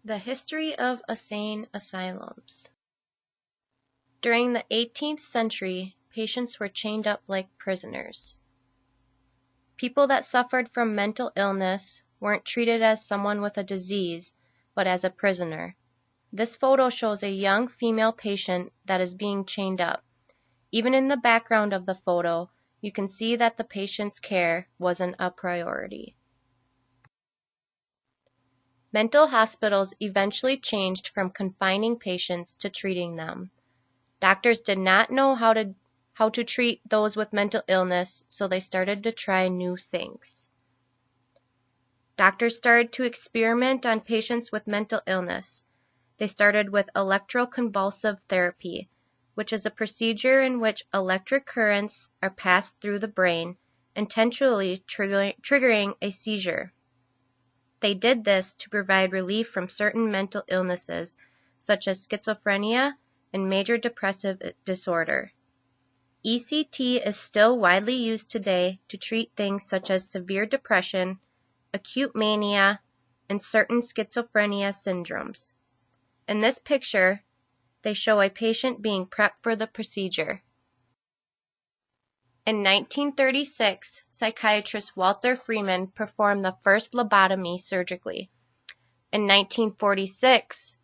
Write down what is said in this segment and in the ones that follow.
The history of insane asylums. During the 18th century, patients were chained up like prisoners. People that suffered from mental illness weren't treated as someone with a disease, but as a prisoner. This photo shows a young female patient that is being chained up. Even in the background of the photo, you can see that the patient's care wasn't a priority. Mental hospitals eventually changed from confining patients to treating them. Doctors did not know how to treat those with mental illness, so they started to try new things. Doctors started to experiment on patients with mental illness. They started with electroconvulsive therapy, which is a procedure in which electric currents are passed through the brain, intentionally triggering a seizure. They did this to provide relief from certain mental illnesses, such as schizophrenia and major depressive disorder. ECT is still widely used today to treat things such as severe depression, acute mania, and certain schizophrenia syndromes. In this picture, they show a patient being prepped for the procedure. In 1936, psychiatrist Walter Freeman performed the first lobotomy surgically. In 1946,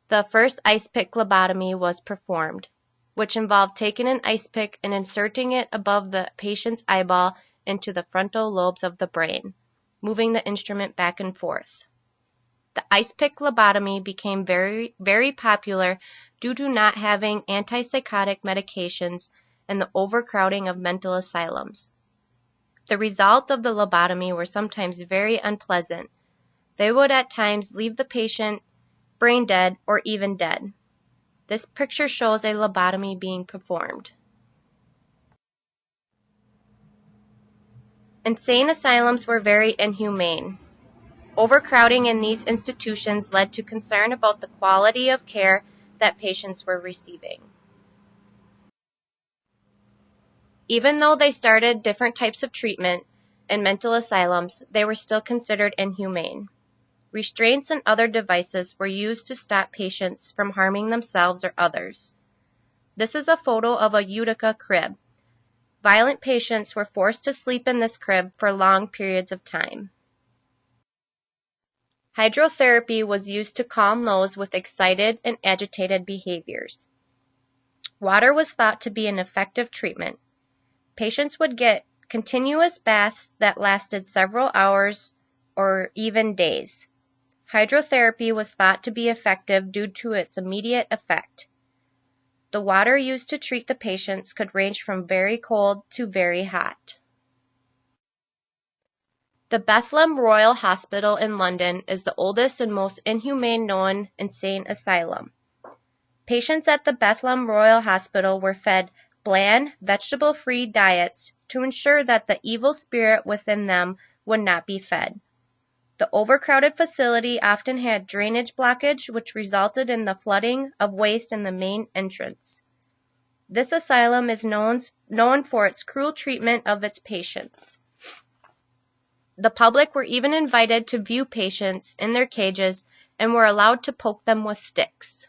the first ice pick lobotomy was performed, which involved taking an ice pick and inserting it above the patient's eyeball into the frontal lobes of the brain, moving the instrument back and forth. The ice pick lobotomy became very, very popular due to not having antipsychotic medications and the overcrowding of mental asylums. The result of the lobotomy were sometimes very unpleasant. They would at times leave the patient brain dead or even dead. This picture shows a lobotomy being performed. Insane asylums were very inhumane. Overcrowding in these institutions led to concern about the quality of care that patients were receiving. Even though they started different types of treatment in mental asylums, they were still considered inhumane. Restraints and other devices were used to stop patients from harming themselves or others. This is a photo of a Utica crib. Violent patients were forced to sleep in this crib for long periods of time. Hydrotherapy was used to calm those with excited and agitated behaviors. Water was thought to be an effective treatment. Patients would get continuous baths that lasted several hours or even days. Hydrotherapy was thought to be effective due to its immediate effect. The water used to treat the patients could range from very cold to very hot. The Bethlem Royal Hospital in London is the oldest and most inhumane known insane asylum. Patients at the Bethlem Royal Hospital were fed bland, vegetable-free diets to ensure that the evil spirit within them would not be fed. The overcrowded facility often had drainage blockage, which resulted in the flooding of waste in the main entrance. This asylum is known for its cruel treatment of its patients. The public were even invited to view patients in their cages and were allowed to poke them with sticks.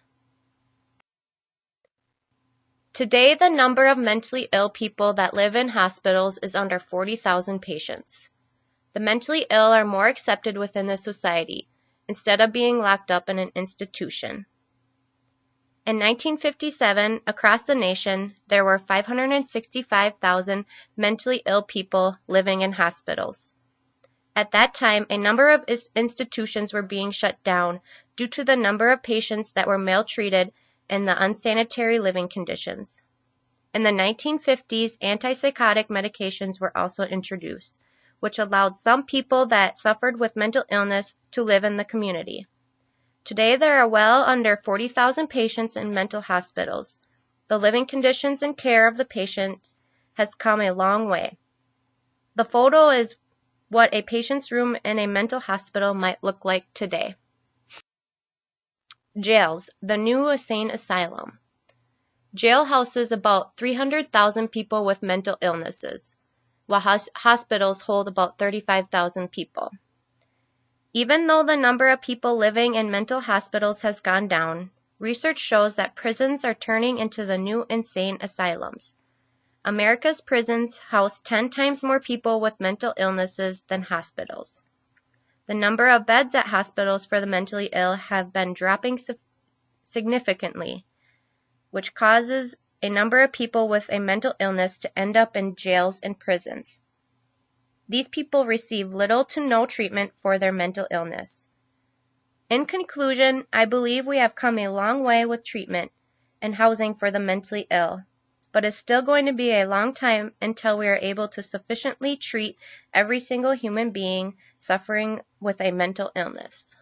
Today, the number of mentally ill people that live in hospitals is under 40,000 patients. The mentally ill are more accepted within the society, instead of being locked up in an institution. In 1957, across the nation, there were 565,000 mentally ill people living in hospitals. At that time, a number of institutions were being shut down due to the number of patients that were maltreated and the unsanitary living conditions. In the 1950s, antipsychotic medications were also introduced, which allowed some people that suffered with mental illness to live in the community. Today, there are well under 40,000 patients in mental hospitals. The living conditions and care of the patient has come a long way. The photo is what a patient's room in a mental hospital might look like today. Jails, the new insane asylum. Jail houses about 300,000 people with mental illnesses, while hospitals hold about 35,000 people. Even though the number of people living in mental hospitals has gone down, research shows that prisons are turning into the new insane asylums. America's prisons house 10 times more people with mental illnesses than hospitals. The number of beds at hospitals for the mentally ill have been dropping significantly, which causes a number of people with a mental illness to end up in jails and prisons. These people receive little to no treatment for their mental illness. In conclusion, I believe we have come a long way with treatment and housing for the mentally ill, but it's still going to be a long time until we are able to sufficiently treat every single human being suffering with a mental illness.